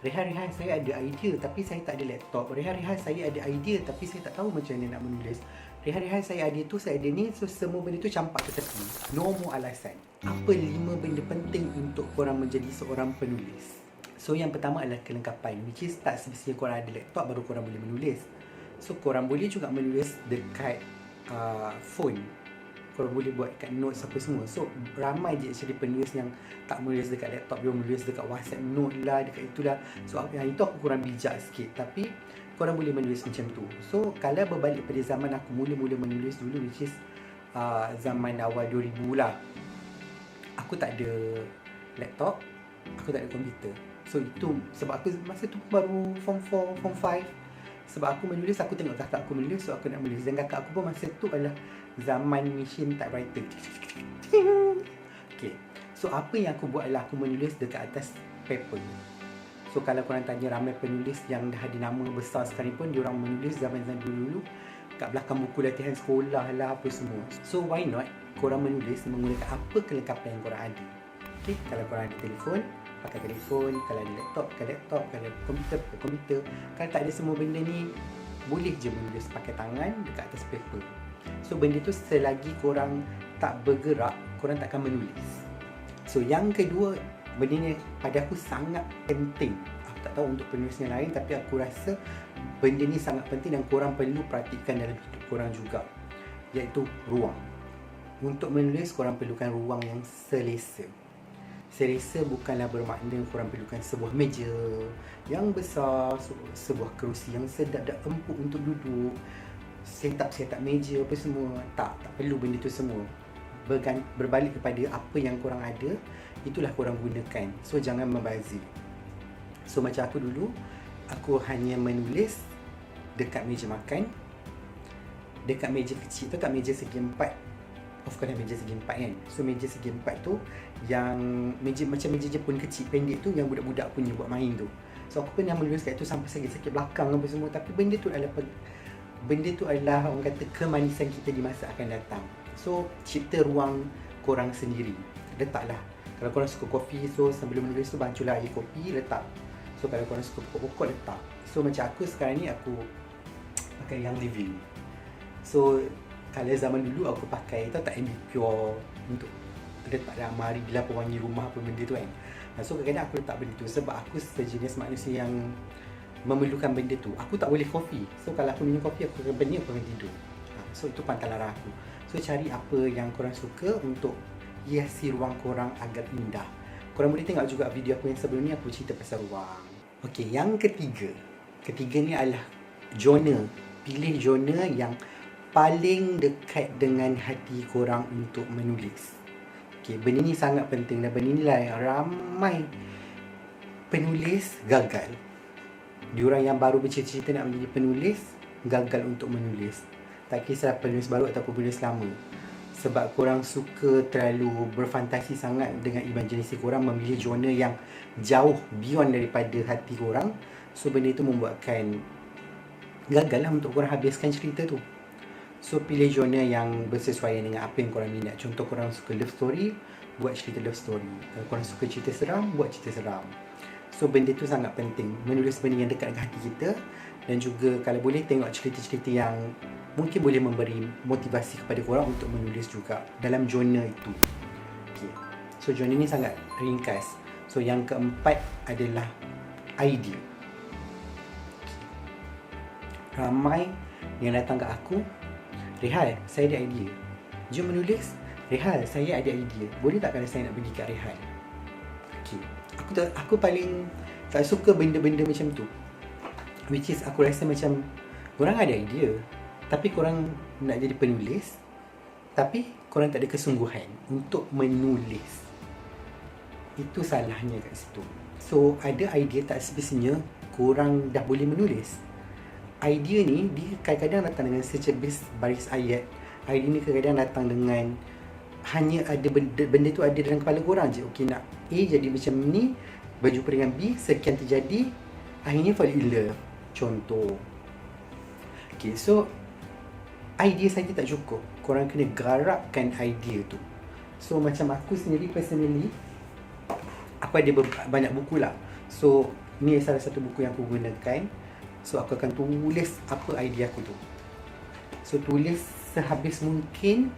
Rehan, saya ada idea tapi saya tak ada laptop. Rehan, saya ada idea tapi saya tak tahu macam mana nak menulis. Rehan, saya ada tu, saya ada ni. So semua benda tu campak ke tepi. No more alasan. Apa 5 benda penting untuk korang menjadi seorang penulis? So yang pertama adalah kelengkapan, which is tak semestinya korang ada laptop baru korang boleh menulis. So korang boleh juga menulis dekat phone. Korang boleh buat kat notes apa semua. So ramai je actually penulis yang tak menulis dekat laptop, dia menulis dekat WhatsApp note lah, dekat itulah. So yang itu aku kurang bijak sikit, tapi korang boleh menulis macam tu. So kalau berbalik pada zaman aku mula-mula menulis dulu, which is zaman awal 2000 lah, aku tak ada laptop, aku tak ada komputer. So itu sebab aku masa tu baru form 4, form 5. Sebab aku menulis, aku tengok kakak aku menulis, so aku nak menulis. Dan kakak aku pun masa tu adalah zaman machine typewriter. Okay. So apa yang aku buat adalah aku menulis dekat atas paper. So kalau korang tanya ramai penulis yang dah ada nama besar sekarang pun, diorang menulis zaman-zaman dulu kat belakang buku latihan sekolah lah apa semua. So why not korang menulis menggunakan apa kelengkapan yang korang ada. Okay, kalau korang ada telefon, pakai telefon. Kalau ada laptop, pakai laptop. Kalau ada komputer, pakai komputer. Kalau tak ada semua benda ni, boleh je menulis pakai tangan dekat atas paper. So benda tu selagi korang tak bergerak, korang takkan menulis. So yang kedua, benda ni pada aku sangat penting. Aku tak tahu untuk penulis yang lain, tapi aku rasa benda ni sangat penting dan korang perlu praktikkan dalam hidup korang juga, iaitu ruang. Untuk menulis, korang perlukan ruang yang selesa. Selesa bukanlah bermakna korang perlukan sebuah meja yang besar, sebuah kerusi yang sedap dan empuk untuk duduk, setup meja apa semua. Tak perlu benda tu semua. Berbalik kepada apa yang korang ada, itulah korang gunakan. So jangan membazir. So macam aku dulu, aku hanya menulis dekat meja makan, dekat meja kecil tu, kat meja segi 4. Of course meja segi 4 kan. So meja segi 4 tu yang meja macam meja Jepun kecil pendek tu, yang budak-budak punya buat main tu. So aku pernah menulis kat tu sampai sakit belakang apa semua. Tapi benda tu adalah orang kata kemanisan kita di masa akan datang. So cipta ruang korang sendiri. Letaklah. Kalau korang suka kopi, so sebelum menulis tu bancuhlah air kopi, letak. So kalau korang suka pokok-pokok, letak. So macam aku sekarang ni, aku pakai yang living. So kalau zaman dulu aku pakai tak MB Pure untuk letak dalam almari, gelap wangi rumah apa benda tu kan. So kadang-kadang aku letak benda tu sebab aku sejenis manusia yang memerlukan benda tu. Aku tak boleh kopi. So kalau aku minum kopi, aku akan bening, aku akan tidur. So itu pantang larang aku. So cari apa yang korang suka untuk hiasi ruang korang agar indah. Korang boleh tengok juga video aku yang sebelum ni, aku cerita pasal ruang. Okey, yang ketiga ni adalah genre. Pilih genre yang paling dekat dengan hati korang untuk menulis. Okay, benda ni sangat penting dan benda ni lah yang ramai penulis gagal. Diorang yang baru bercita-cita nak menjadi penulis, gagal untuk menulis. Tak kisah penulis baru ataupun penulis lama. Sebab korang suka terlalu berfantasi sangat dengan imajinasi korang, memilih genre yang jauh beyond daripada hati korang. So benda itu membuatkan gagal lah untuk korang habiskan cerita tu. So pilih genre yang bersesuaian dengan apa yang korang minat. Contoh korang suka love story, buat cerita love story. Kalau korang suka cerita seram, buat cerita seram. So benda tu sangat penting, menulis benda yang dekat dengan hati kita. Dan juga kalau boleh tengok cerita-cerita yang mungkin boleh memberi motivasi kepada korang untuk menulis juga dalam genre itu. Okay. So genre ni sangat ringkas. So yang keempat adalah idea. Ramai yang datang ke aku, Rehan, saya ada idea. Jom menulis. Rehan, saya ada idea. Boleh tak kalau saya nak pergi kat Rehan? Okay. Aku paling tak suka benda-benda macam tu. Which is aku rasa macam korang ada idea, tapi korang nak jadi penulis, tapi korang tak ada kesungguhan untuk menulis. Itu salahnya kat situ. So ada idea tak semestinya korang dah boleh menulis. Idea ni dia kadang-kadang datang dengan secebis baris ayat. Idea ni kadang-kadang datang dengan hanya ada benda tu ada dalam kepala korang je. Okey, nak A jadi macam ni, berjumpa dengan B, sekian terjadi, akhirnya fall in love. Contoh. Okey, so idea saja tak cukup. Korang kena garapkan idea tu. So macam aku sendiri personally, aku ada banyak buku lah. So Ni salah satu buku yang aku gunakan. So aku akan tulis apa idea aku tu. So tulis sehabis mungkin.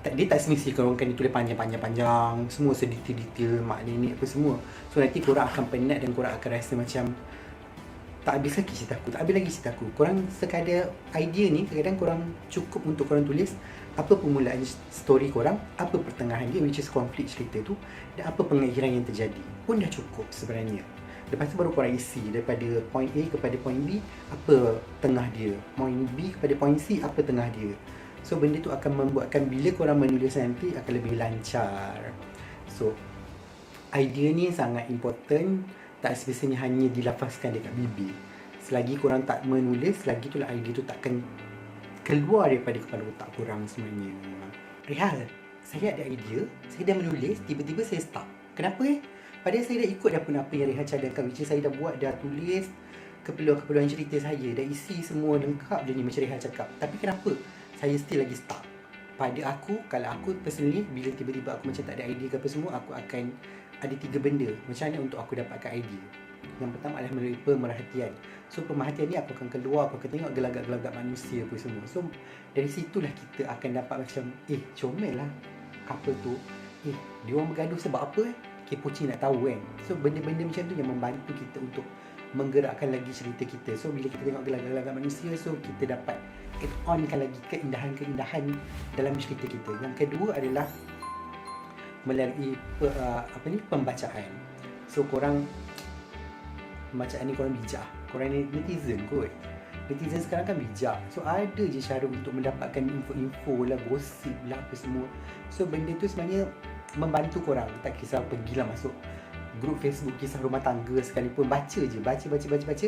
Dia tak semesti korang kan ditulis panjang-panjang semua sedetail-detail mak nenek apa semua. So nanti korang akan penat dan korang akan rasa macam tak habis lagi cerita aku, tak habis lagi cerita aku. Korang sekadar idea ni, kadang-kadang korang cukup untuk korang tulis apa permulaan story korang, apa pertengahan dia, which is konflik cerita tu, dan apa pengakhiran yang terjadi. Pun dah cukup sebenarnya. Lepas tu baru korang isi daripada point A kepada point B, apa tengah dia. Point B kepada point C, apa tengah dia. So benda tu akan membuatkan bila korang menulis nanti akan lebih lancar. So idea ni sangat important. Tak semestinya hanya dilafazkan dekat bibir. Selagi korang tak menulis, selagi itulah idea tu takkan keluar daripada kepala otak korang sebenarnya. Rehan, saya ada idea, saya dah menulis, tiba-tiba saya stop. Kenapa Padahal saya dah ikut dah pun apa yang Rehan cadangkan, which is saya dah buat, dah tulis keperluan-keperluan cerita saya, dah isi semua lengkap je ni macam Rehan cakap. Tapi kenapa saya still lagi stuck? Pada aku, kalau aku personally, bila tiba-tiba aku macam tak ada idea ke apa semua, aku akan ada 3 benda macam mana untuk aku dapatkan idea. Yang pertama adalah melalui pemerhatian. So pemerhatian ni aku akan keluar, aku akan tengok gelagak-gelagak manusia apa semua. So dari situlah kita akan dapat macam comel lah couple tu. Dia orang bergaduh sebab apa kepo nak tahu kan. So benda-benda macam tu yang membantu kita untuk menggerakkan lagi cerita kita. So bila kita tengok gelagak-gelagak manusia, so kita dapat add onkan lagi keindahan-keindahan dalam cerita kita. Yang kedua adalah melalui pembacaan. So korang bacaan ni korang bijak, korang ni netizen kot. Netizen sekarang kan bijak. So ada je cara untuk mendapatkan info-info lah, gosip lah apa semua. So benda tu sebenarnya membantu korang. Tak kisah pergilah masuk grup Facebook kisah rumah tangga sekalipun, baca je, baca.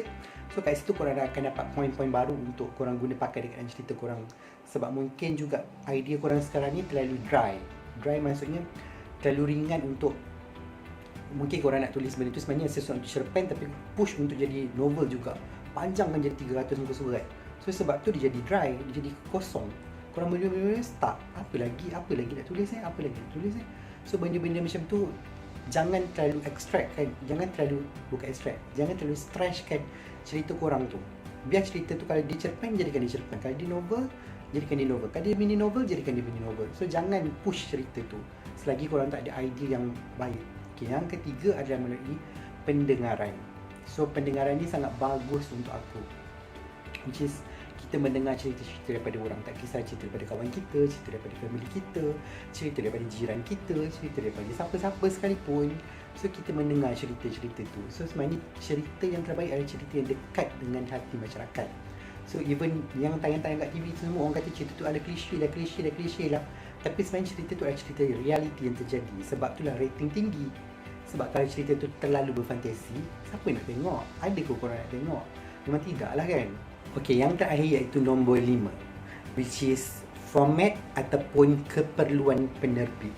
So kat situ korang akan dapat poin-poin baru untuk korang guna pakai dekat cerita korang. Sebab mungkin juga idea korang sekarang ni terlalu dry. Dry maksudnya terlalu ringan untuk, mungkin korang nak tulis benda tu sebenarnya sesuatu untuk cerpen, tapi push untuk jadi novel juga, panjang kan jadi 300 muka surat. So sebab tu dia jadi dry, dia jadi kosong. Korang mula-mula start, apa lagi nak tulis apa lagi nak tulis So benda-benda macam tu jangan terlalu extract kan, jangan terlalu stretch kan cerita korang tu. Biar cerita tu kalau dia cerpen, jadikan dia cerpen. Kalau dia novel, jadikan dia novel. Kalau dia mini novel, jadikan dia mini novel. So jangan push cerita tu selagi korang tak ada idea yang baik. Okay, yang ketiga adalah melalui pendengaran. So pendengaran ni sangat bagus untuk aku, which is kita mendengar cerita-cerita daripada orang. Tak kisah cerita daripada kawan kita, cerita daripada family kita, cerita daripada jiran kita, cerita daripada siapa-siapa sekalipun. So kita mendengar cerita-cerita tu. So sebenarnya cerita yang terbaik adalah cerita yang dekat dengan hati masyarakat. So even yang tayang-tayang kat TV tu semua orang kata cerita tu ada klise lah. Tapi sebenarnya cerita tu adalah cerita realiti yang terjadi. Sebab itulah rating tinggi. Sebab kalau cerita tu terlalu berfantasi, siapa nak tengok? Ada ke korang nak tengok? Memang tidak lah kan. Okay, yang terakhir iaitu nombor 5, which is format ataupun keperluan penerbit.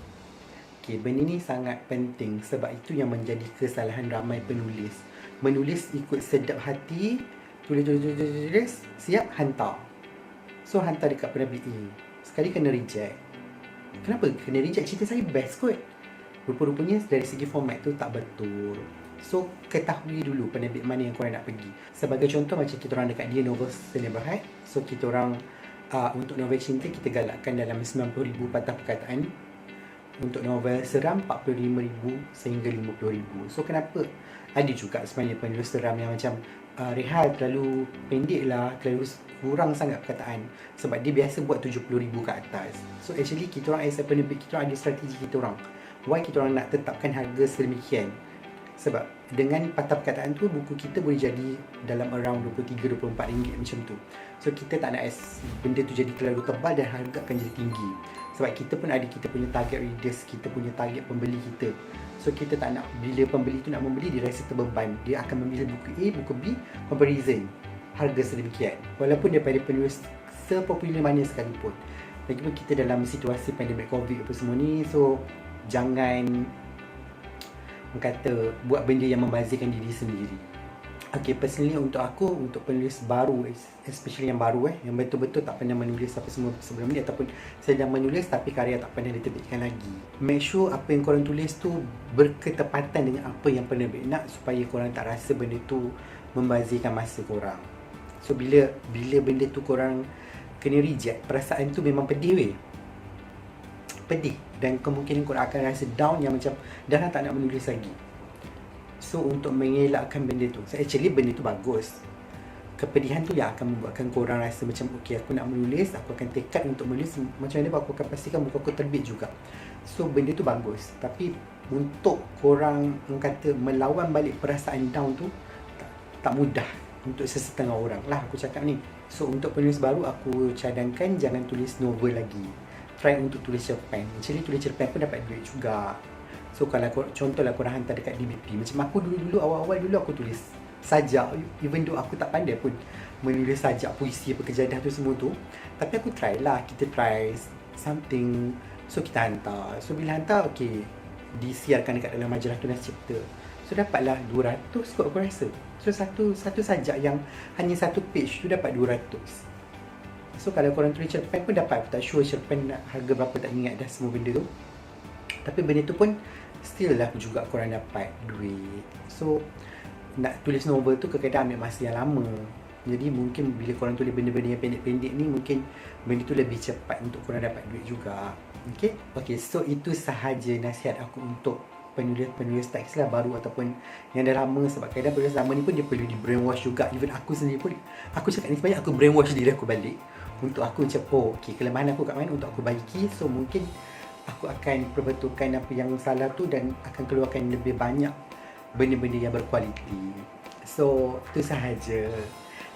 Okay, benda ni sangat penting sebab itu yang menjadi kesalahan ramai penulis. Menulis ikut sedap hati, tulis, siap, hantar. So hantar dekat penerbit ni, sekali kena reject. Kenapa kena reject? Cerita saya best kot. Rupa-rupanya dari segi format tu tak betul. So ketahui dulu penerbit mana yang korang nak pergi. Sebagai contoh macam kita orang dekat Dia Novels Berhad. So kita orang untuk novel cinta kita galakkan dalam 90,000 patah perkataan. Untuk novel seram 45,000 sehingga 50,000. So kenapa ada juga sebenarnya penulis seram yang macam Rehan terlalu pendek lah, terlalu kurang sangat perkataan. Sebab dia biasa buat 70,000 ke atas. So actually kita orang as a penerbit, kita orang ada strategi kita orang. Why kita orang nak tetapkan harga sedemikian? Sebab dengan patah perkataan tu, buku kita boleh jadi dalam around RM23-24 macam tu. So kita tak nak benda tu jadi terlalu tebal dan harga akan jadi tinggi. Sebab kita pun ada kita punya target readers, kita punya target pembeli kita. So kita tak nak bila pembeli tu nak membeli, dia rasa terbeban. Dia akan memilih buku A, buku B, comparison harga sedemikian. Walaupun daripada penulis sepopular mana sekalipun. Lagipun kita dalam situasi pandemik COVID apa semua ni, so jangan kata buat benda yang membazirkan diri sendiri. Okay, personally untuk aku, untuk penulis baru, especially yang baru yang betul-betul tak pernah menulis apa semua sebelum ni, ataupun sedang menulis tapi karya tak pernah diterbitkan lagi, make sure apa yang korang tulis tu berketepatan dengan apa yang penerbit nak, supaya korang tak rasa benda tu membazirkan masa korang. So bila benda tu korang kena reject, perasaan tu memang pedih pedih, dan kemungkinan korang akan rasa down yang macam dah tak nak menulis lagi. So untuk mengelakkan benda tu, so actually benda tu bagus, kepedihan tu yang akan membuatkan korang rasa macam okay, aku nak menulis, aku akan tekad untuk menulis, macam mana aku akan pastikan muka aku terbit juga. So benda tu bagus, tapi untuk korang kata melawan balik perasaan down tu tak mudah untuk sesetengah orang lah aku cakap ni. So untuk penulis baru, aku cadangkan jangan tulis novel lagi, try untuk tulis cerpen. Actually tulis cerpen pun dapat duit juga. So kalau contohlah korang hantar dekat DBP, macam aku dulu awal-awal aku tulis sajak, even though aku tak pandai pun menulis sajak, puisi, apa kejadah tu semua tu, tapi aku try lah, kita try something. So kita hantar, so bila hantar, okay, disiarkan dekat dalam majalah Tunas Cipta, so dapatlah 200 kot aku rasa. So satu sajak yang hanya satu page tu dapat 200. So kalau korang tulis cerpen pun dapat, aku tak sure cerpen harga berapa, tak ingat dah semua benda tu, tapi benda tu pun still lah juga korang dapat duit. So nak tulis novel tu kadang-kadang ambil masa yang lama, jadi mungkin bila korang tulis benda-benda yang pendek-pendek ni, mungkin benda tu lebih cepat untuk korang dapat duit juga. Okay, so itu sahaja nasihat aku untuk penulis teks lah baru ataupun yang dah lama. Sebab kadang penulis lama ni pun dia perlu di brainwash juga. Even aku sendiri pun, aku cakap ni sebenarnya aku brainwash diri aku balik, untuk aku macam okay, kelemahan aku kat mana, untuk aku baiki. So mungkin aku akan perbetulkan apa yang salah tu dan akan keluarkan lebih banyak benda-benda yang berkualiti. So itu sahaja.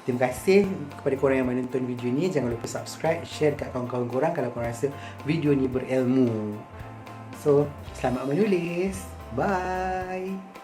Terima kasih kepada korang yang menonton video ni. Jangan lupa subscribe, share kat kawan-kawan korang kalau korang rasa video ni berilmu. So selamat menulis. Bye.